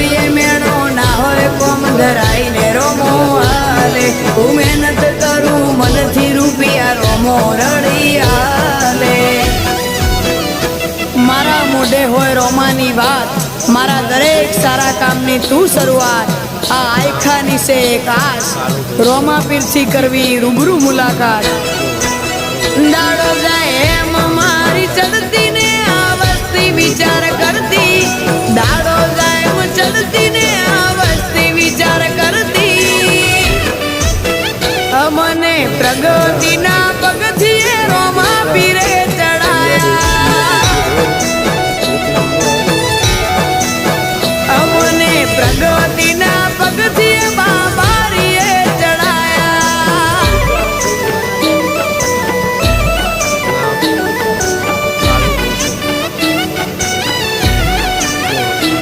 ઘડીએ મેળો ના હોય કોમ ધરાઈને રોમો હાલે હું મહેનત કરું મનથી રૂપિયા રોમો રડી હાલે મારા મોઢે હોય રોમાની વાત મારા દરેક સારા કામની તું શરૂઆત આ આયખાની સે કાશ રોમા પીરથી કરવી રૂબરૂ મુલાકાત દાડો જાય એમ મારી ચડતી ને આ વસ્તી વિચાર કરતી